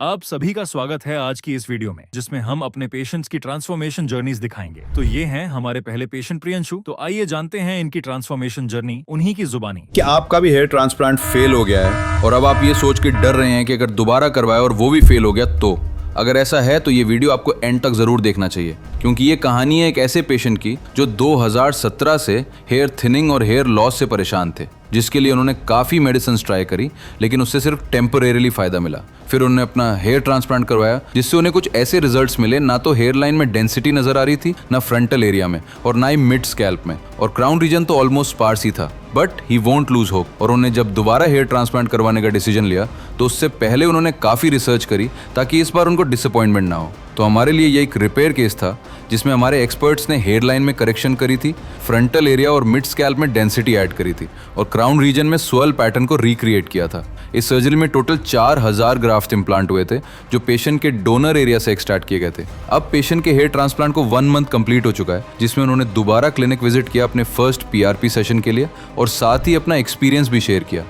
आप सभी का स्वागत है आज की इस वीडियो में, जिसमें हम अपने पेशेंट्स की ट्रांसफॉर्मेशन जर्नीज दिखाएंगे। तो ये हैं हमारे पहले पेशेंट प्रियंशु। तो आइए जानते हैं इनकी ट्रांसफॉर्मेशन जर्नी उन्हीं की जुबानी। कि आपका भी हेयर ट्रांसप्लांट फेल हो गया है और अब आप ये सोच के डर रहे हैं कि अगर दोबारा करवाए और वो भी फेल हो गया तो अगर ऐसा है तो ये वीडियो आपको एंड तक जरूर देखना चाहिए, क्योंकि ये कहानी है एक ऐसे पेशेंट की जो 2017 से हेयर थिनिंग और हेयर लॉस से परेशान थे, जिसके लिए उन्होंने काफ़ी मेडिसिन ट्राई करी लेकिन उससे सिर्फ टेम्परेरीली फ़ायदा मिला। फिर उन्होंने अपना हेयर ट्रांसप्लांट करवाया, जिससे उन्हें कुछ ऐसे रिजल्ट्स मिले, ना तो हेयर लाइन में डेंसिटी नजर आ रही थी, ना फ्रंटल एरिया में, और ना ही मिड स्कैल्प में, और क्राउन रीजन तो ऑलमोस्ट स्पार्स ही था। But he won't lose hope. और उन्होंने जब दोबारा हेयर ट्रांसप्लांट करवाने का डिसीजन लिया तो उससे पहले उन्होंने काफ़ी रिसर्च करी ताकि इस बार उनको डिसअपॉइंटमेंट ना हो। तो हमारे लिए ये एक रिपेयर केस था जिसमें हमारे एक्सपर्ट्स ने हेयर लाइन में करेक्शन करी थी, फ्रंटल एरिया और मिड स्कैल्प में डेंसिटी ऐड करी थी, और क्राउन रीजन में स्वर्ल पैटर्न को रिक्रिएट किया था। इस सर्जरी में टोटल 4000 ग्राफ्ट इम्प्लांट हुए थे, जो पेशेंट के डोनर एरिया से एक्सट्रैक्ट किए गए थे। अब पेशेंट के हेयर ट्रांसप्लांट को 1 मंथ कंप्लीट हो चुका है, जिसमें उन्होंने दोबारा क्लिनिक विजिट किया अपने फर्स्ट PRP सेशन के लिए, और साथ ही अपना एक्सपीरियंस भी शेयर किया।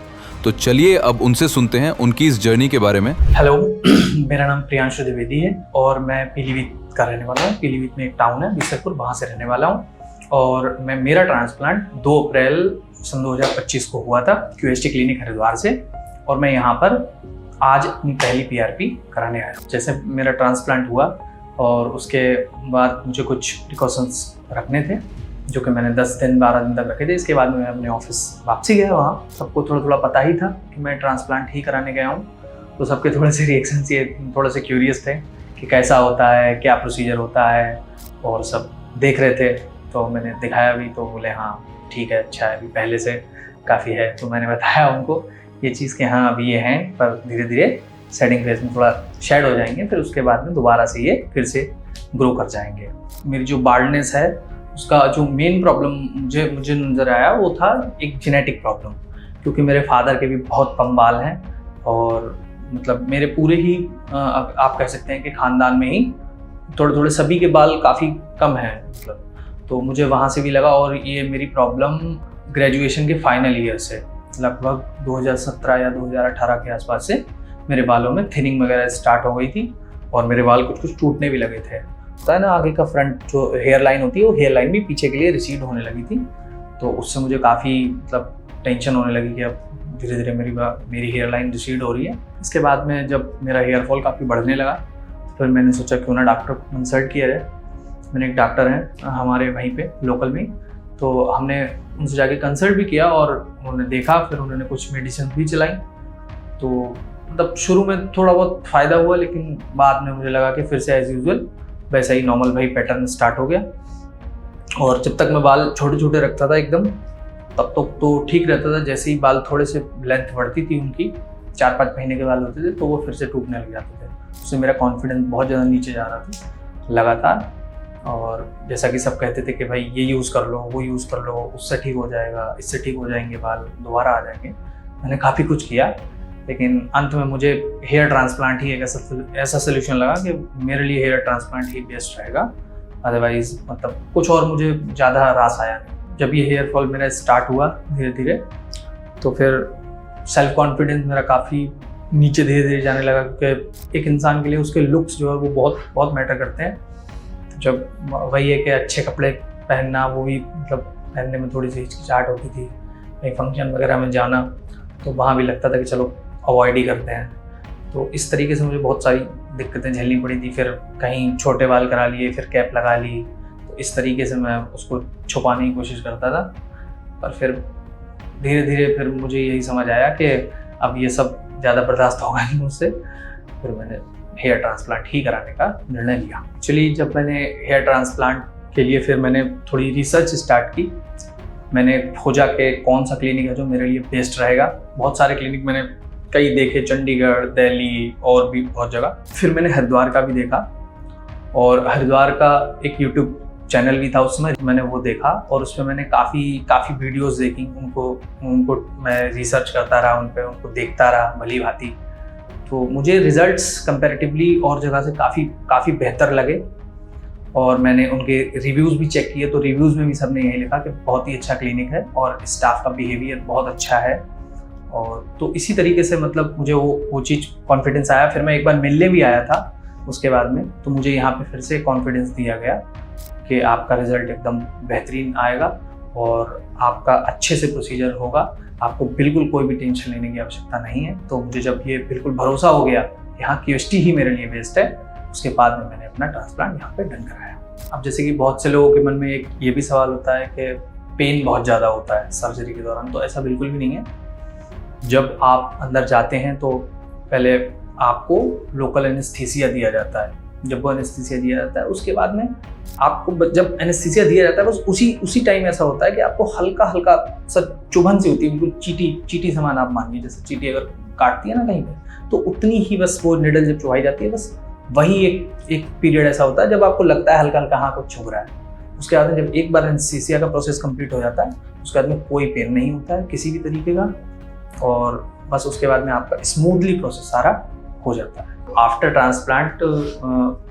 तो चलिए अब उनसे सुनते हैं उनकी इस जर्नी के बारे में। हेलो, मेरा नाम प्रियांशु द्विवेदी है और मैं पीलीभीत का रहने वाला हूँ। पीलीभीत में एक टाउन है बीसलपुर, वहाँ से रहने वाला हूँ। और मेरा ट्रांसप्लांट 2 अप्रैल सन 2025 को हुआ था QST क्लिनिक हरिद्वार से, और मैं यहाँ पर आज अपनी पहली PRP कराने आया हूँ। जैसे मेरा ट्रांसप्लांट हुआ और उसके बाद मुझे कुछ प्रिकॉशंस रखने थे, जो कि मैंने 10 दिन 12 दिन तक रखे थे। इसके बाद मैं अपने ऑफिस वापसी गया। वहाँ सबको थोड़ा थोड़ा पता ही था कि मैं ट्रांसप्लांट ही कराने गया हूँ, तो सबके थोड़े से रिएक्शंस ये थोड़े से क्यूरियस थे कि कैसा होता है, क्या प्रोसीजर होता है, और सब देख रहे थे। तो मैंने दिखाया भी, तो बोले हाँ ठीक है, अच्छा है, अभी पहले से काफ़ी है। तो मैंने बताया उनको ये चीज़ कि हाँ अभी ये हैं, पर धीरे धीरे सेटिंग फेज में थोड़ा शेड हो जाएंगे, फिर उसके बाद में दोबारा से ये फिर से ग्रो कर जाएंगे। मेरी जो बाल्डनेस है उसका जो मेन प्रॉब्लम मुझे नज़र आया वो था एक जेनेटिक प्रॉब्लम, क्योंकि मेरे फादर के भी बहुत कम बाल हैं, और मतलब मेरे पूरे ही आप कह सकते हैं कि ख़ानदान में ही थोड़े थोड़े सभी के बाल काफ़ी कम हैं मतलब। तो मुझे वहाँ से भी लगा, और ये मेरी प्रॉब्लम ग्रेजुएशन के फाइनल ईयर से लगभग 2017 या 2018 के आसपास से मेरे बालों में थिनिंग वगैरह स्टार्ट हो गई थी, और मेरे बाल कुछ कुछ टूटने भी लगे थे। होता है ना, आगे का फ्रंट जो हेयर लाइन होती है वो हेयर लाइन भी पीछे के लिए रिसीड होने लगी थी। तो उससे मुझे काफ़ी मतलब टेंशन होने लगी कि अब धीरे धीरे मेरी हेयर लाइन रिसीड हो रही है। इसके बाद में जब मेरा हेयर फॉल काफ़ी बढ़ने लगा, फिर मैंने सोचा क्यों ना डॉक्टर को कंसल्ट किया जाए। मैंने एक डॉक्टर हैं हमारे वहीं पे लोकल में, तो हमने उनसे जाके कंसल्ट भी किया और उन्होंने देखा, फिर उन्होंने कुछ मेडिसिन भी चलाई। तो मतलब शुरू में थोड़ा बहुत फ़ायदा हुआ, लेकिन बाद में मुझे लगा कि फिर से एज़ यूजुअल वैसा ही नॉर्मल भाई पैटर्न स्टार्ट हो गया। और जब तक मैं बाल छोटे छोटे रखता था एकदम, तब तक तो ठीक रहता था। जैसे ही बाल थोड़े से लेंथ बढ़ती थी उनकी, 4-5 महीने के बाल होते थे, तो वो फिर से टूटने लग जाते थे। उससे मेरा कॉन्फिडेंस बहुत ज़्यादा नीचे जा रहा था लगातार। और जैसा कि सब कहते थे कि भाई ये यूज़ कर लो, वो यूज़ कर लो, उससे ठीक हो जाएगा, इससे ठीक हो जाएंगे बाल, दोबारा आ जाएंगे। मैंने काफ़ी कुछ किया, लेकिन अंत में मुझे हेयर ट्रांसप्लांट ही एक ऐसा सोल्यूशन लगा कि मेरे लिए हेयर ट्रांसप्लांट ही बेस्ट रहेगा। अदरवाइज़ मतलब कुछ और मुझे ज़्यादा रास आया नहीं। जब ये हेयर फॉल मेरा स्टार्ट हुआ धीरे धीरे, तो फिर सेल्फ कॉन्फिडेंस मेरा काफ़ी नीचे धीरे धीरे जाने लगा, क्योंकि एक इंसान के लिए उसके लुक्स जो है वो बहुत बहुत मैटर करते हैं। जब वही है कि अच्छे कपड़े पहनना, वो भी मतलब पहनने में थोड़ी सी हिचकिचाहट होती थी। कहीं फंक्शन वगैरह में जाना तो वहाँ भी लगता था कि चलो अवॉइड ही करते हैं। तो इस तरीके से मुझे बहुत सारी दिक्कतें झेलनी पड़ी थी। फिर कहीं छोटे बाल करा लिए, फिर कैप लगा ली, तो इस तरीके से मैं उसको छुपाने की कोशिश करता था। पर फिर धीरे धीरे फिर मुझे यही समझ आया कि अब ये सब ज़्यादा बर्दाश्त होगा नहीं मुझसे। फिर मैंने हेयर ट्रांसप्लांट ही कराने का निर्णय लिया। एक्चुअली जब मैंने हेयर ट्रांसप्लांट के लिए फिर मैंने थोड़ी रिसर्च स्टार्ट की। मैंने खोजा कि कौन सा क्लिनिक है जो मेरे लिए बेस्ट रहेगा। बहुत सारे क्लिनिक मैंने कई देखे, चंडीगढ़, दिल्ली और भी बहुत जगह। फिर मैंने हरिद्वार का भी देखा, और हरिद्वार का एक यूट्यूब चैनल भी था उसमें, मैंने वो देखा, और उसमें मैंने काफ़ी वीडियोस देखी। उनको मैं रिसर्च करता रहा, उनको देखता रहा भली भांति। तो मुझे रिजल्ट्स कंपैरेटिवली और जगह से काफ़ी बेहतर लगे, और मैंने उनके रिव्यूज़ भी चेक किए। तो रिव्यूज़ में भी सबने यही लिखा कि बहुत ही अच्छा क्लिनिक है और स्टाफ का बिहेवियर बहुत अच्छा है, और तो इसी तरीके से मतलब मुझे वो चीज़ कॉन्फिडेंस आया। फिर मैं एक बार मिलने भी आया था उसके बाद में, तो मुझे यहाँ पे फिर से कॉन्फिडेंस दिया गया कि आपका रिजल्ट एकदम बेहतरीन आएगा और आपका अच्छे से प्रोसीजर होगा, आपको बिल्कुल कोई भी टेंशन लेने की आवश्यकता नहीं है। तो मुझे जब ये बिल्कुल भरोसा हो गया कि हाँ क्यूएसटी ही मेरे लिए बेस्ट है, उसके बाद में मैंने अपना ट्रांसप्लांट यहाँ पे डन कराया। अब जैसे कि बहुत से लोगों के मन में एक ये भी सवाल होता है कि पेन बहुत ज़्यादा होता है सर्जरी के दौरान, तो ऐसा बिल्कुल भी नहीं है। जब आप अंदर जाते हैं तो पहले आपको लोकल एनेस्थीसिया दिया जाता है। जब वो एनेस्थीसिया दिया जाता है उसके बाद में आपको, जब एनेस्थीसिया दिया जाता है बस उसी टाइम ऐसा होता है कि आपको हल्का हल्का सा चुभन सी होती है, बिल्कुल चीटी समान आप मानिए, जैसे चीटी अगर काटती है ना कहीं पे, तो उतनी ही बस वो निडल जब चुभाई जाती है, बस वही एक पीरियड ऐसा होता है जब आपको लगता है हल्का हल्का हाँ कुछ चुभ रहा है। उसके बाद में जब एक बार एनेस्थीसिया का प्रोसेस कंप्लीट हो जाता है, उसके बाद में कोई पेन नहीं होता है किसी भी तरीके का, और बस उसके बाद में आपका स्मूथली प्रोसेस सारा हो जाता है। आफ्टर ट्रांसप्लांट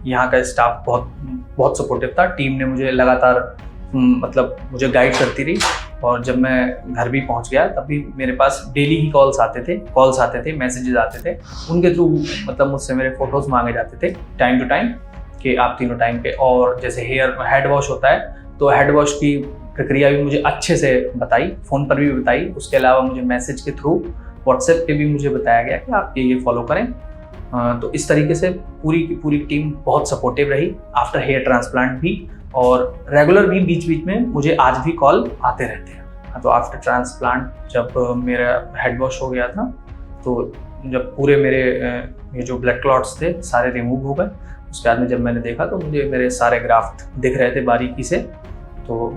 यहाँ का स्टाफ बहुत सपोर्टिव था। टीम ने मुझे लगातार मतलब मुझे गाइड करती रही, और जब मैं घर भी पहुँच गया तब भी मेरे पास डेली ही कॉल्स आते थे, मैसेजेस आते थे, उनके थ्रू मतलब मुझसे मेरे फोटोज़ मांगे जाते थे टाइम टू टाइम कि आप तीनों टाइम पे। और जैसे हेड वॉश होता है, तो हेड वॉश की प्रक्रिया भी मुझे अच्छे से बताई, फ़ोन पर भी बताई। उसके अलावा मुझे मैसेज के थ्रू व्हाट्सएप पे भी मुझे बताया गया कि आप ये फॉलो करें। तो इस तरीके से पूरी की पूरी टीम बहुत सपोर्टिव रही आफ्टर हेयर ट्रांसप्लांट भी, और रेगुलर भी बीच बीच में मुझे आज भी कॉल आते रहते हैं। तो आफ्टर ट्रांसप्लांट जब मेरा हेड वॉश हो गया था, तो जब पूरे मेरे ये जो ब्लड क्लॉट्स थे सारे रिमूव हो गए, उसके बाद में जब मैंने देखा तो मुझे मेरे सारे ग्राफ्ट दिख रहे थे बारीकी से, तो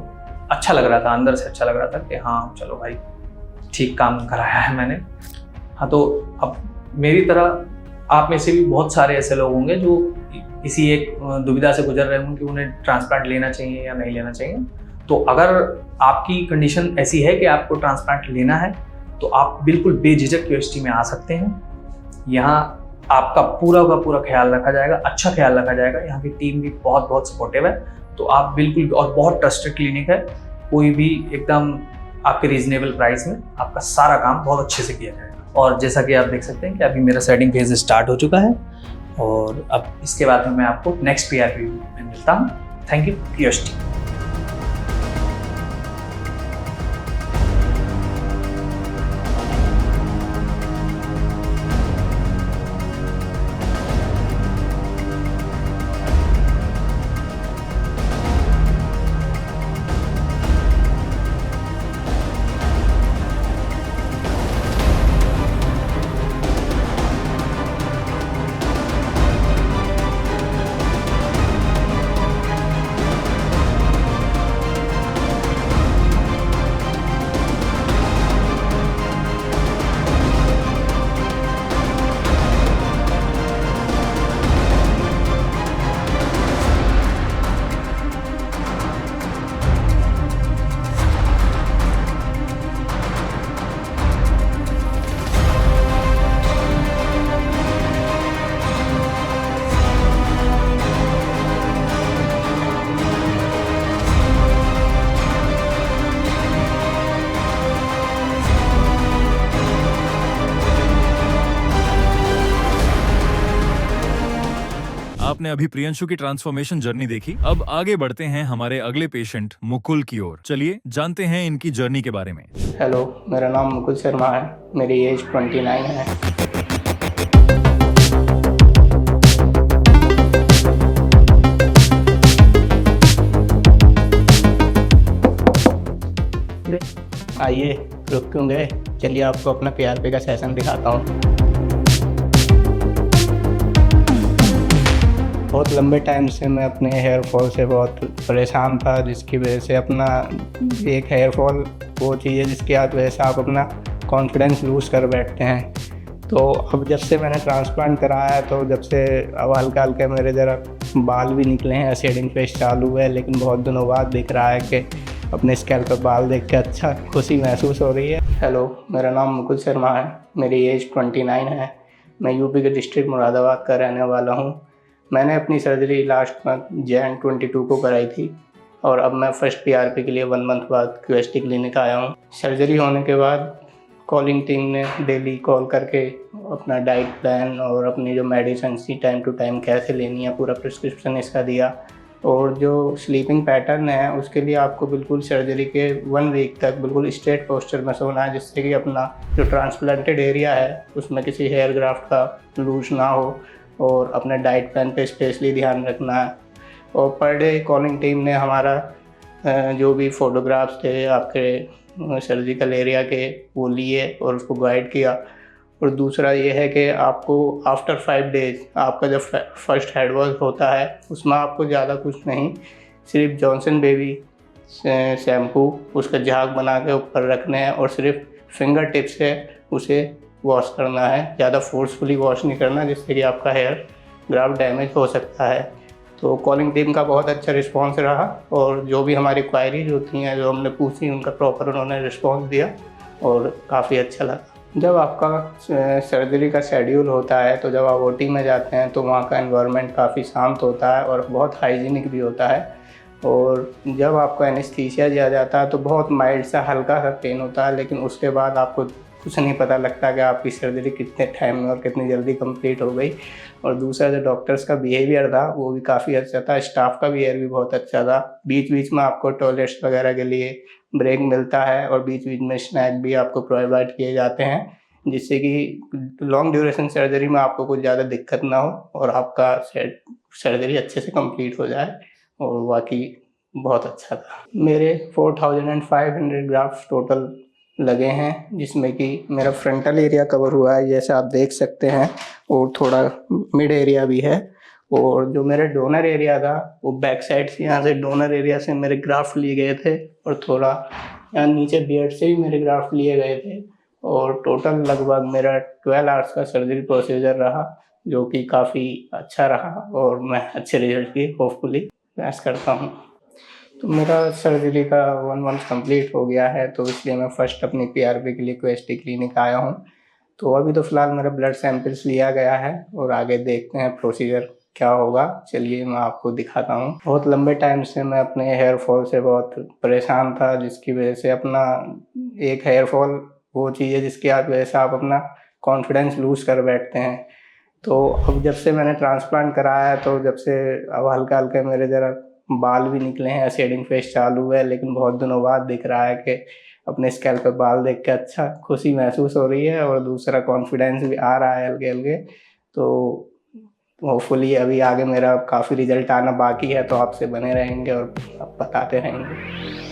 अच्छा लग रहा था, अंदर से अच्छा लग रहा था कि हाँ चलो भाई ठीक काम कराया है मैंने। हाँ, तो अब मेरी तरह आप में से भी बहुत सारे ऐसे लोग होंगे जो किसी एक दुविधा से गुजर रहे होंगे कि उन्हें ट्रांसप्लांट लेना चाहिए या नहीं लेना चाहिए। तो अगर आपकी कंडीशन ऐसी है कि आपको ट्रांसप्लांट लेना है, तो आप बिल्कुल बेझिझक क्यूएसटी में आ सकते हैं। यहाँ आपका पूरा का पूरा ख्याल रखा जाएगा, अच्छा ख्याल रखा जाएगा। यहाँ की टीम भी बहुत सपोर्टिव है, तो आप बिल्कुल, और बहुत ट्रस्टेड क्लिनिक है, कोई भी एकदम आपके रीजनेबल प्राइस में आपका सारा काम बहुत अच्छे से किया जाएगा। और जैसा कि आप देख सकते हैं कि अभी मेरा सेटिंग फेज स्टार्ट हो चुका है, और अब इसके बाद में मैं आपको नेक्स्ट PRP में मिलता हूँ। Thank you क्यूएसटी। आपने अभी प्रियंशु की ट्रांसफॉर्मेशन जर्नी देखी। अब आगे बढ़ते हैं हमारे अगले पेशेंट मुकुल की ओर। चलिए जानते हैं इनकी जर्नी के बारे में। हेलो, मेरा नाम मुकुल शर्मा है, मेरी एज 29 है। आइए, रुक क्यों गए? चलिए आपको अपना PRP का सेशन दिखाता हूँ। बहुत लंबे टाइम से मैं अपने हेयर फॉल से बहुत परेशान था, जिसकी वजह से अपना एक हेयर फॉल वो चीज़ है जिसकी वजह से आप अपना कॉन्फिडेंस लूज़ कर बैठते हैं। तो अब जब से मैंने ट्रांसप्लांट कराया है, तो जब से अब हल्का हल्का मेरे ज़रा बाल भी निकले हैं, शेडिंग फेस चालू है, लेकिन बहुत दिनों बाद दिख रहा है कि अपने स्कैल्प पर बाल देख के अच्छा खुशी महसूस हो रही है। हेलो, मेरा नाम मुकुल शर्मा है, मेरी एज 29 है। मैं यूपी के डिस्ट्रिक्ट मुरादाबाद का रहने वाला हूँ। मैंने अपनी सर्जरी लास्ट मंथ Jan 22 को कराई थी, और अब मैं फर्स्ट PRP के लिए 1 मंथ बाद क्यूएसटी क्लिनिक आया हूँ। सर्जरी होने के बाद कॉलिंग टीम ने डेली कॉल करके अपना डाइट प्लान और अपनी जो मेडिसिन थी टाइम टू टाइम कैसे लेनी है पूरा प्रिस्क्रिप्शन इसका दिया। और जो स्लीपिंग पैटर्न है उसके लिए आपको बिल्कुल सर्जरी के 1 वीक तक बिल्कुल स्ट्रेट पोस्चर में सोना है, जिससे कि अपना जो ट्रांसप्लांटेड एरिया है उसमें किसी हेयर ग्राफ्ट का लूज ना हो। और अपने डाइट प्लान पे स्पेशली ध्यान रखना है। और पर डे कॉलिंग टीम ने हमारा जो भी फोटोग्राफ्स थे आपके सर्जिकल एरिया के वो लिए और उसको गाइड किया। और दूसरा ये है कि आपको आफ्टर 5 डेज़ आपका जब फर्स्ट हेड वॉश होता है उसमें आपको ज़्यादा कुछ नहीं, सिर्फ जॉनसन बेबी शैम्पू उसका झाग बना के ऊपर रखने हैं और सिर्फ फिंगर टिप से उसे वॉश करना है, ज़्यादा फोर्सफुली वॉश नहीं करना जिससे कि आपका हेयर ग्राफ्ट डैमेज हो सकता है। तो कॉलिंग टीम का बहुत अच्छा रिस्पांस रहा और जो भी हमारी क्वायरीज होती हैं जो हमने पूछी उनका प्रॉपर उन्होंने रिस्पांस दिया और काफ़ी अच्छा लगा। जब आपका सर्जरी का शेड्यूल होता है तो जब आप ओटी में जाते हैं तो वहाँ का एनवायरनमेंट काफ़ी शांत होता है और बहुत हाइजीनिक भी होता है। और जब आपको एनेस्थीसिया दिया जाता है तो बहुत माइल्ड सा हल्का सा पेन होता है, लेकिन उसके बाद आपको कुछ नहीं पता लगता कि आपकी सर्जरी कितने टाइम में और कितनी जल्दी कंप्लीट हो गई। और दूसरा जो डॉक्टर्स का बिहेवियर था वो भी काफ़ी अच्छा था, स्टाफ का बिहेवियर भी बहुत अच्छा था। बीच बीच में आपको टॉयलेट्स वगैरह के लिए ब्रेक मिलता है और बीच बीच में स्नैक भी आपको प्रोवाइड किए जाते हैं, जिससे कि लॉन्ग ड्यूरेशन सर्जरी में आपको कुछ ज़्यादा दिक्कत ना हो और आपका सर्जरी अच्छे से कंप्लीट हो जाए। और बाकी बहुत अच्छा था। मेरे 4500 ग्राफ्ट टोटल लगे हैं, जिसमें कि मेरा फ्रंटल एरिया कवर हुआ है जैसे आप देख सकते हैं और थोड़ा मिड एरिया भी है। और जो मेरा डोनर एरिया था वो बैक साइड से, यहाँ से डोनर एरिया से मेरे ग्राफ्ट लिए गए थे और थोड़ा यहाँ नीचे बियर्ड से भी मेरे ग्राफ्ट लिए गए थे। और टोटल लगभग मेरा 12 आवर्स का सर्जरी प्रोसीजर रहा, जो कि काफ़ी अच्छा रहा और मैं अच्छे रिजल्ट की होपफुली प्रयास करता हूँ। तो मेरा सर्जरी का 1 मंथ कंप्लीट हो गया है, तो इसलिए मैं फर्स्ट अपनी पीआरपी के लिए क्वेस्टी क्लिनिक आया हूँ। तो अभी तो फ़िलहाल मेरा ब्लड सैंपल्स लिया गया है और आगे देखते हैं प्रोसीजर क्या होगा। चलिए मैं आपको दिखाता हूँ। बहुत लंबे टाइम से मैं अपने हेयर फॉल से बहुत परेशान था, जिसकी वजह से अपना एक हेयर फॉल वो चीज़ है जिसकी वजह से आप अपना कॉन्फिडेंस लूज़ कर बैठते हैं। तो अब जब से मैंने ट्रांसप्लांट कराया है तो जब से अब हल्का हल्का मेरे ज़रा बाल भी निकले हैं, शेडिंग फेस चालू है, लेकिन बहुत दिनों बाद दिख रहा है कि अपने स्कैल्प पे बाल देख के अच्छा खुशी महसूस हो रही है और दूसरा कॉन्फिडेंस भी आ रहा है हल्के हल्के। तो होपफुली अभी आगे मेरा काफ़ी रिजल्ट आना बाकी है, तो आपसे बने रहेंगे और आप बताते रहेंगे।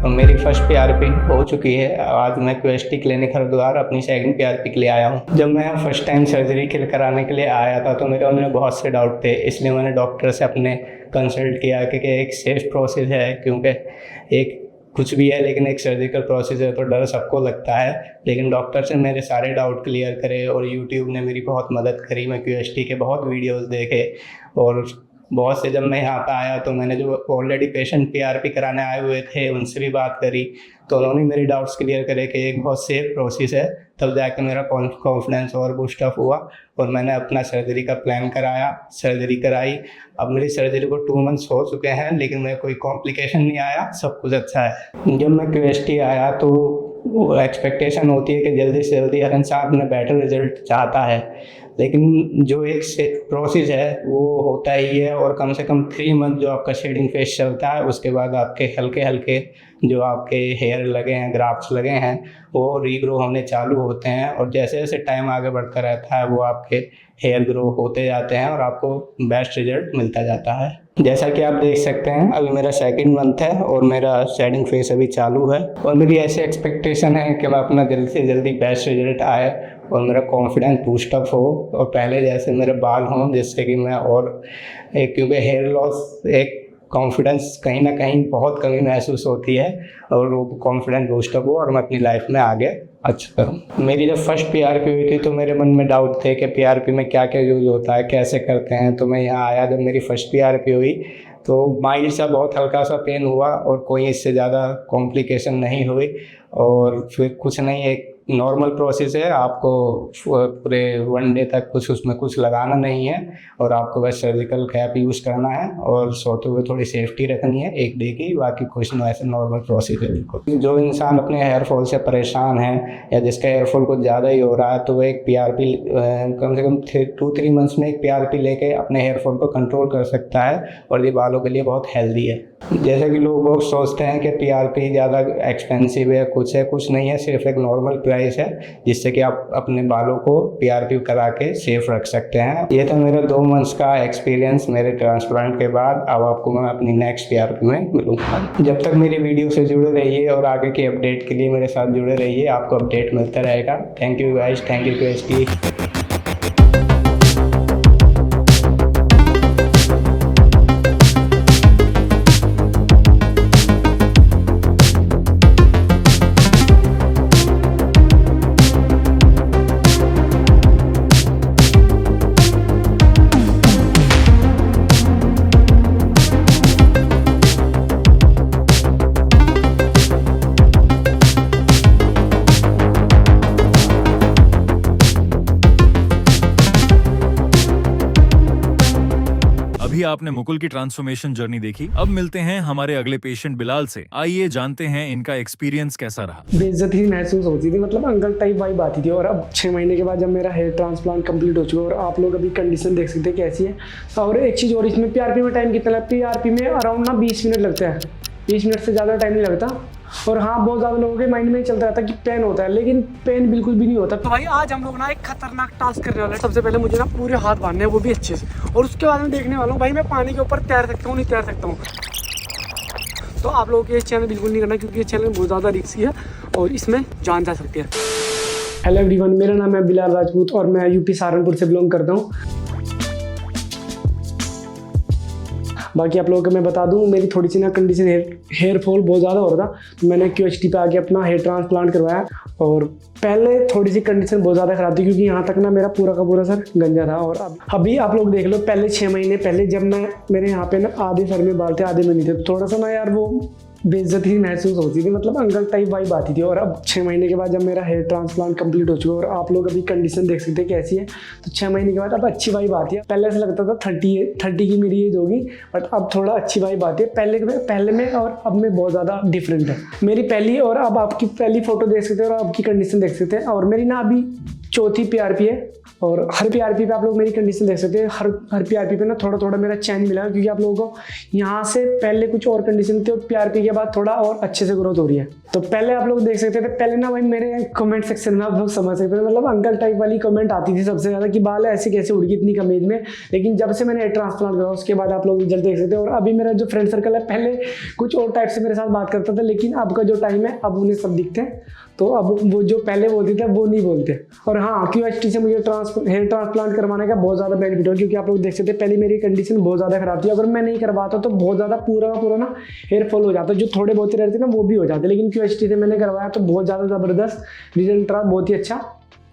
मेरी फर्स्ट पीआरपी हो चुकी है। आज मैं क्वेस्टी क्लिनिक हरिद्वार अपनी सेकंड पीआरपी के लिए आया हूँ। जब मैं फर्स्ट टाइम सर्जरी के लिए कराने के लिए आया था तो मेरे अंदर बहुत से डाउट थे, इसलिए मैंने डॉक्टर से अपने कंसल्ट किया कि एक सेफ प्रोसेस है, क्योंकि एक कुछ भी है लेकिन एक सर्जिकल प्रोसेस है तो डर सबको लगता है। लेकिन डॉक्टर से मेरे सारे डाउट क्लियर करे और यूट्यूब ने मेरी बहुत मदद करी। मैं क्यूएसटी के बहुत वीडियोस देखे और बहुत से, जब मैं यहाँ पे आया तो मैंने जो ऑलरेडी पेशेंट पीआरपी कराने आए हुए थे उनसे भी बात करी, तो उन्होंने मेरी डाउट्स क्लियर करे कि एक बहुत सेफ प्रोसेस है। तब जाके मेरा कॉन्फिडेंस और बूस्ट अप हुआ और मैंने अपना सर्जरी का प्लान कराया, सर्जरी कराई। अब मेरी सर्जरी को 2 मंथ्स हो चुके हैं लेकिन मेरे कोई कॉम्प्लिकेशन नहीं आया, सब कुछ अच्छा है। जब मैं क्यूएसटी आया तो वो एक्सपेक्टेशन होती है कि जल्दी से जल्दी हर इंसान अपना बेटर रिजल्ट चाहता है, लेकिन जो एक प्रोसेस है वो होता ही है। और कम से कम 3 मंथ जो आपका शेडिंग फेज चलता है, उसके बाद आपके हल्के हल्के जो आपके हेयर लगे हैं, ग्राफ्ट्स लगे हैं, वो रीग्रो होने चालू होते हैं। और जैसे जैसे टाइम आगे बढ़ता रहता है वो आपके हेयर ग्रो होते जाते हैं और आपको बेस्ट रिजल्ट मिलता जाता है। जैसा कि आप देख सकते हैं अभी मेरा 2nd मंथ है और मेरा शेडिंग फेज अभी चालू है। और मेरी ऐसी एक्सपेक्टेशन है कि मैं अपना जल्दी से जल्दी बेस्ट रिजल्ट आए और मेरा कॉन्फिडेंस बूस्टअप हो और पहले जैसे मेरे बाल हों, जिससे कि मैं और क्योंकि हेयर लॉस एक कॉन्फिडेंस कहीं ना कहीं बहुत कमी महसूस होती है और वो कॉन्फिडेंस बूस्टअप हो और मैं अपनी लाइफ में आगे अच्छा करूँ। मेरी जब फर्स्ट PRP हुई थी तो मेरे मन में डाउट थे कि PRP में क्या क्या यूज़ होता है, कैसे करते हैं। तो मैं यहाँ आया, जब मेरी फर्स्ट PRP हुई तो माइल्ड सा बहुत हल्का सा पेन हुआ और कोई इससे ज़्यादा कॉम्प्लिकेशन नहीं हुई। और फिर कुछ नहीं, एक नॉर्मल प्रोसेस है, आपको पूरे 1 डे तक कुछ उसमें कुछ लगाना नहीं है और आपको बस सर्जिकल कैप यूज़ करना है और सोते हुए थोड़ी सेफ्टी रखनी है 1 डे की, बाकी कुछ नहीं, ऐसे नॉर्मल प्रोसेस है बिल्कुल। जो इंसान अपने हेयर फॉल से परेशान है या जिसका हेयर फॉल कुछ ज़्यादा ही हो रहा है, तो वो एक PRP कम से कम 2-3 मंथ्स में एक PRP लेके अपने हेयर फॉल को कंट्रोल कर सकता है और ये बालों के लिए बहुत हेल्दी है। जैसे कि लोग बहुत सोचते हैं कि PRP ज़्यादा एक्सपेंसिव है, कुछ नहीं है, सिर्फ एक नॉर्मल प्राइस है जिससे कि आप अपने बालों को PRP करा के सेफ रख सकते हैं। ये था मेरा 2 मंथ्स का एक्सपीरियंस मेरे ट्रांसप्लांट के बाद। अब आपको मैं अपनी नेक्स्ट PRP में मिलूंगा। जब तक मेरी वीडियो से जुड़े रहिए और आगे की अपडेट के लिए मेरे साथ जुड़े रहिए, आपको अपडेट मिलता रहेगा। Thank you guys, thank you QHT। अभी आपने मुकुल की ट्रांसफॉर्मेशन जर्नी देखी। अब मिलते हैं हमारे अगले पेशेंट बिलाल से। आइए जानते हैं इनका एक्सपीरियंस कैसा रहा। बेइज्जती महसूस होती थी, मतलब अंकल टाइप वाइब आती थी। और अब 6 महीने के बाद जब मेरा हेयर ट्रांसप्लांट कंप्लीट हो चुका है और आप लोग अभी कंडीशन देख सकते हैं कैसी है। और एक चीज़ और, इसमें PRP में टाइम कितना लगता है? PRP में अराउंड ना 20 मिनट लगता है, 20 मिनट से ज़्यादा टाइम नहीं लगता। और हाँ, बहुत ज़्यादा लोगों के माइंड में चलता रहता है कि पेन होता है, लेकिन पेन बिल्कुल भी नहीं होता। तो भाई आज हम लोग ना एक खतरनाक टास्क करने वाले हैं। सबसे पहले मुझे ना पूरे हाथ बांधने हैं, वो भी अच्छे से, और उसके बाद मैं देखने वाला हूँ भाई मैं पानी के ऊपर तैर सकता हूँ नहीं तैर सकता हूँ। तो आप लोगों को ये चैनल बिल्कुल नहीं करना, क्योंकि ये चैनल बहुत ज़्यादा रिस्की है और इसमें जान जा सकती है। हेलो एवरीवन, मेरा नाम है बिलाल राजपूत और मैं UP सहारनपुर से बिलोंग करता हूँ। बाकी आप लोगों को मैं बता दूं, मेरी थोड़ी सी ना कंडीशन हेयर फॉल बहुत ज़्यादा हो रहा था, तो मैंने QHT पे आके अपना हेयर ट्रांसप्लांट करवाया। और पहले थोड़ी सी कंडीशन बहुत ज़्यादा ख़राब थी, क्योंकि यहाँ तक ना मेरा पूरा का पूरा सर गंजा था। और अब अभी आप लोग देख लो, पहले 6 महीने पहले जब मेरे यहाँ पे ना आधे सर में बाल थे, आधे में नहीं थे, तो थोड़ा सा ना यार वो बेइज्जती महसूस होती थी, मतलब अंकल टाइप वाइब आती थी। और अब 6 महीने के बाद जब मेरा हेयर ट्रांसप्लांट कंप्लीट हो चुका है और आप लोग अभी कंडीशन देख सकते हैं कैसी है, तो 6 महीने के बाद अब अच्छी वाइब आती है। पहले से लगता था 30 की मेरी एज होगी, बट अब थोड़ा अच्छी वाइब आती है पहले में और अब में बहुत ज़्यादा डिफरेंट है। मेरी पहली और अब आपकी पहली फ़ोटो देख सकते हैं और आपकी कंडीशन देख सकते हैं। और मेरी ना अभी 4थी PRP है और हर PRP पे आप लोग मेरी कंडीशन देख सकते हैं। हर PRP पे ना थोड़ा थोड़ा मेरा चेंज मिला है, क्योंकि आप लोगों को यहाँ से पहले कुछ और कंडीशन थी और PRP के बाद थोड़ा और अच्छे से ग्रोथ हो रही है। तो पहले आप लोग देख सकते थे, पहले ना भाई मेरे कमेंट सेक्शन में आप लोग समझ सकते थे, मतलब अंकल टाइप वाली कमेंट आती थी सबसे ज़्यादा कि बाल ऐसे कैसे उड़ गई इतनी कम एज में। लेकिन जब से मैंने हेयर ट्रांसप्लांट करा उसके बाद आप लोग रिजल्ट देख सकते हैं। और अभी मेरा जो फ्रेंड सर्कल है, पहले कुछ और टाइप से मेरे साथ बात करता था, लेकिन अब का जो टाइम है अब उन्हें सब दिखते हैं, तो अब वो जो पहले बोलते थे वो नहीं बोलते। और हाँ, QHT से मुझे हेयर ट्रांसप्लांट करवाने का बहुत ज़्यादा बेनिफिट है, क्योंकि आप लोग देख सकते हैं पहले मेरी कंडीशन बहुत ज़्यादा खराब थी। अगर मैं नहीं करवाता तो बहुत ज़्यादा पूरा का पूरा ना हेयर फॉल हो जाता, जो थोड़े बहुत ही रहते ना वो भी हो जाते। लेकिन QHT से मैंने करवाया तो बहुत ज़्यादा ज़बरदस्त रिजल्ट रहा, बहुत ही अच्छा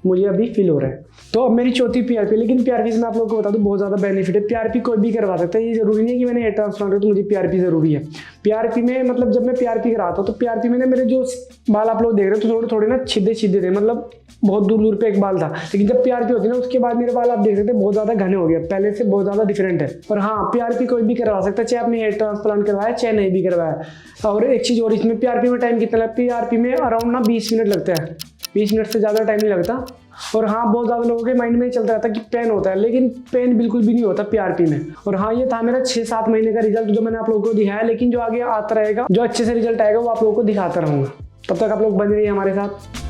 मुझे अभी फील हो रहा है। तो अब मेरी 4थी PRP, लेकिन PRP से मैं आप लोगों को बता दूं बहुत ज़्यादा बेनिफिट है। PRP कोई भी करवा सकता है, ये जरूरी नहीं है कि मैंने हेयर ट्रांसप्लांट किया तो मुझे PRP ज़रूरी है। पीआरपी में मतलब जब मैं पीआरपी करा था तो पीआरपी में ना मेरे जो बाल आप लोग देख रहे हो तो थोड़े थोड़े ना छिद्रे थे, मतलब बहुत दूर दूर पे एक बाल था। लेकिन जब पीआरपी होती है ना उसके बाद मेरे बाल आप देख सकते हैं बहुत ज़्यादा घने हो गए, पहले से बहुत ज़्यादा डिफरेंट है। और हाँ, पीआरपी कोई भी करवा सकता है, चाहे आपने हेयर ट्रांसप्लांट करवाया चाहे नहीं भी करवाया। और एक चीज़ और, इसमें पीआरपी में टाइम कितना लगता है? पीआरपी में अराउंड ना 20 मिनट लगता है, 20 मिनट से ज़्यादा टाइम नहीं लगता। और हाँ, बहुत ज़्यादा लोगों के माइंड में चलता रहता है कि पेन होता है, लेकिन पेन बिल्कुल भी नहीं होता पीआरपी में। और हाँ, ये था मेरा 6-7 महीने का रिजल्ट जो मैंने आप लोगों को दिखाया, लेकिन जो आगे आता रहेगा, जो अच्छे से रिजल्ट आएगा वो आप लोगों को दिखाता रहूँगा। तब तक आप लोग बने रहिए हमारे साथ।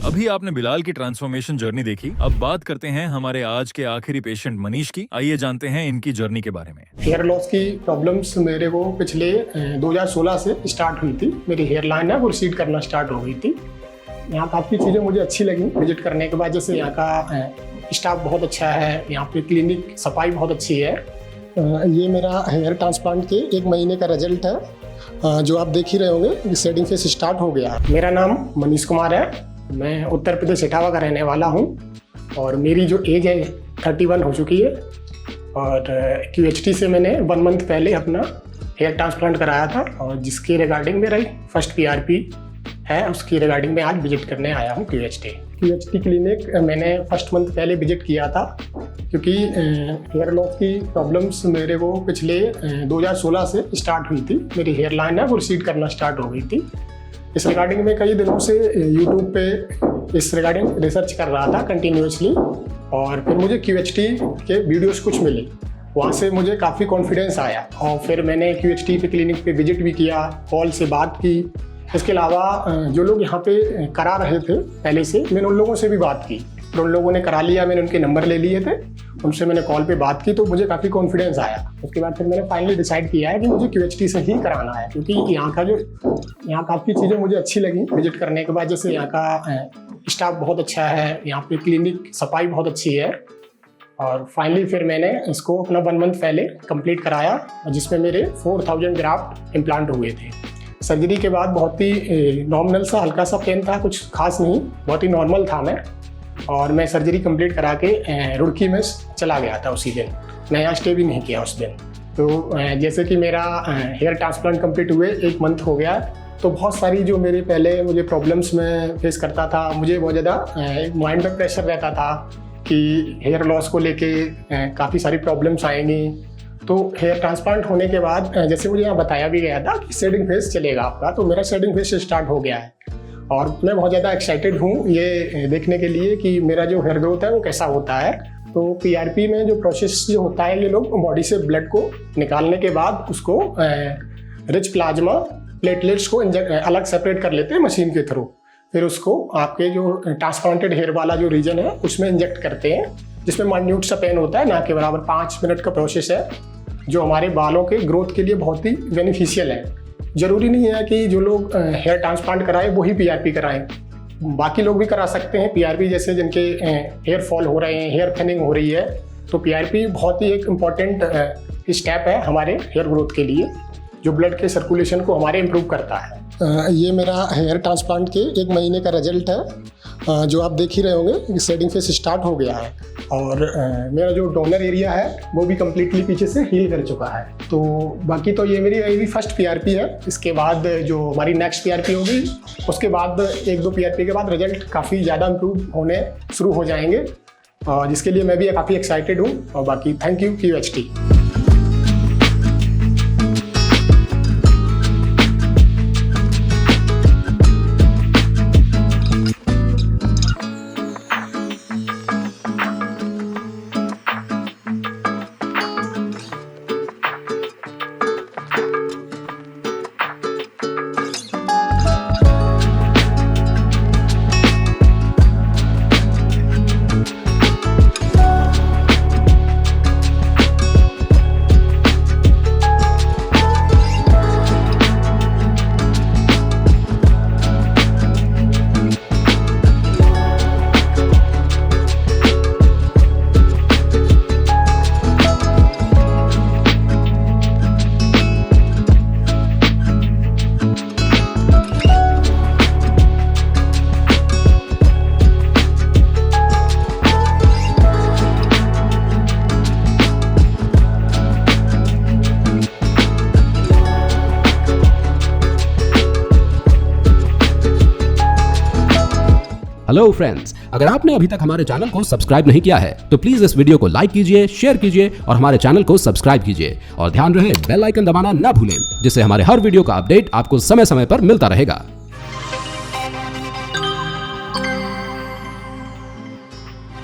अभी आपने बिलाल की ट्रांसफॉर्मेशन जर्नी देखी। अब बात करते हैं हमारे आज के आखिरी पेशेंट मनीष की। आइए जानते हैं इनकी जर्नी के बारे में। हेयर लॉस की प्रॉब्लम्स मेरे को पिछले 2016 से स्टार्ट हुई थी। मेरी हेयर लाइन है वो रिसीड करना स्टार्ट हो गई थी। यहाँ काफ़ी चीज़ें मुझे अच्छी लगी विजिट करने के बाद। जैसे यहाँ का स्टाफ बहुत अच्छा है, यहाँ पे क्लिनिक सफाई बहुत अच्छी है। ये मेरा हेयर ट्रांसप्लांट के 1 महीने का रिजल्ट है जो आप देख ही रहे होंगे। शेडिंग फेस स्टार्ट हो गया। मेरा नाम मनीष कुमार है, मैं उत्तर प्रदेश इटावा का रहने वाला हूँ और मेरी जो एज है 31 हो चुकी है। और QHT से मैंने 1 मंथ पहले अपना हेयर ट्रांसप्लांट कराया था और जिसके रिगार्डिंग मेरा फर्स्ट PRP है, उसकी रिगार्डिंग में आज विजिट करने आया हूँ QHT क्लिनिक। मैंने फर्स्ट मंथ पहले विजिट किया था क्योंकि हेयर लॉस की प्रॉब्लम्स मेरे को पिछले 2016 से स्टार्ट हुई थी। मेरी हेयर लाइन है वो रिसीड करना स्टार्ट हो गई थी। इस रिगार्डिंग में कई दिनों से यूट्यूब पे इस रिगार्डिंग रिसर्च कर रहा था कंटिन्यूसली और फिर मुझे QHT के वीडियोस कुछ मिले, वहाँ से मुझे काफ़ी कॉन्फिडेंस आया और फिर मैंने QHT पे क्लिनिक पे विजिट भी किया, कॉल से बात की। इसके अलावा जो लोग यहाँ पे करा रहे थे पहले से, मैंने उन लोगों से भी बात की। फिर उन लोगों ने करा लिया, मैंने उनके नंबर ले लिए थे, उनसे मैंने कॉल पे बात की तो मुझे काफ़ी कॉन्फिडेंस आया। उसके बाद फिर मैंने फाइनली डिसाइड किया है कि मुझे QHT से ही कराना है क्योंकि यहाँ काफ़ी चीज़ें मुझे अच्छी लगी विजिट करने के बाद। जैसे यहाँ का स्टाफ बहुत अच्छा है, यहाँ पे क्लिनिक सफाई बहुत अच्छी है। और फाइनली फिर मैंने इसको अपना 1 मंथ पहले कंप्लीट कराया जिसमें मेरे 4000 ग्राफ्ट इम्प्लांट हुए थे। सर्जरी के बाद बहुत ही नॉर्मल सा हल्का सा पेन था, कुछ खास नहीं, बहुत ही नॉर्मल था मैं। और मैं सर्जरी कंप्लीट करा के रुड़की में चला गया था उसी दिन। मैं यहाँ स्टे भी नहीं किया उस दिन। तो जैसे कि मेरा हेयर ट्रांसप्लांट कंप्लीट हुए 1 मंथ हो गया, तो बहुत सारी जो मेरे पहले मुझे प्रॉब्लम्स में फेस करता था, मुझे बहुत ज़्यादा माइंड में प्रेशर रहता था कि हेयर लॉस को लेके काफ़ी सारी प्रॉब्लम्स आएंगी। तो हेयर ट्रांसप्लांट होने के बाद जैसे मुझे यहाँ बताया भी गया था कि शेडिंग फेस चलेगा आपका, तो मेरा शेडिंग फेस स्टार्ट हो गया है। और मैं बहुत ज़्यादा एक्साइटेड हूँ ये देखने के लिए कि मेरा जो हेयर ग्रोथ है वो कैसा होता है। तो PRP में जो प्रोसेस जो होता है, ये लोग बॉडी से ब्लड को निकालने के बाद उसको रिच प्लाज्मा प्लेटलेट्स को अलग सेपरेट कर लेते हैं मशीन के थ्रू। फिर उसको आपके जो ट्रांसप्लांटेड हेयर वाला जो रीजन है उसमें इंजेक्ट करते हैं, जिसमें माइन्यूट सा पेन होता है, ना के बराबर 5 मिनट का प्रोसेस है जो हमारे बालों के ग्रोथ के लिए बहुत ही बेनिफिशियल है। ज़रूरी नहीं है कि जो लोग हेयर ट्रांसप्लांट कराएं वही PRP कराएं, बाकी लोग भी करा सकते हैं PRP। जैसे जिनके हेयर फॉल हो रहे हैं, हेयर थिनिंग हो रही है, तो PRP बहुत ही एक इम्पॉर्टेंट स्टेप है हमारे हेयर ग्रोथ के लिए, जो ब्लड के सर्कुलेशन को हमारे इम्प्रूव करता है। ये मेरा हेयर ट्रांसप्लांट के 1 महीने का रिजल्ट है। जो आप देख ही रहे होंगे शेडिंग फेस स्टार्ट हो गया है और मेरा जो डोनर एरिया है वो भी कम्प्लीटली पीछे से हील कर चुका है। तो बाकी तो ये मेरी फर्स्ट PRP है। इसके बाद जो हमारी नेक्स्ट PRP होगी उसके बाद 1-2 PRP के बाद रिजल्ट काफ़ी ज़्यादा इम्प्रूव होने शुरू हो जाएंगे, जिसके लिए मैं भी काफ़ी एक्साइटेड हूँ। और बाकी thank you QHT। Hello friends, अगर आपने अभी तक हमारे चैनल को सब्सक्राइब नहीं किया है तो प्लीज इस वीडियो को लाइक कीजिए, शेयर कीजिए और हमारे चैनल को सब्सक्राइब कीजिए। और ध्यान रहे बेल आइकन दबाना ना भूलें, जिससे हमारे हर वीडियो का अपडेट आपको समय समय पर मिलता रहेगा।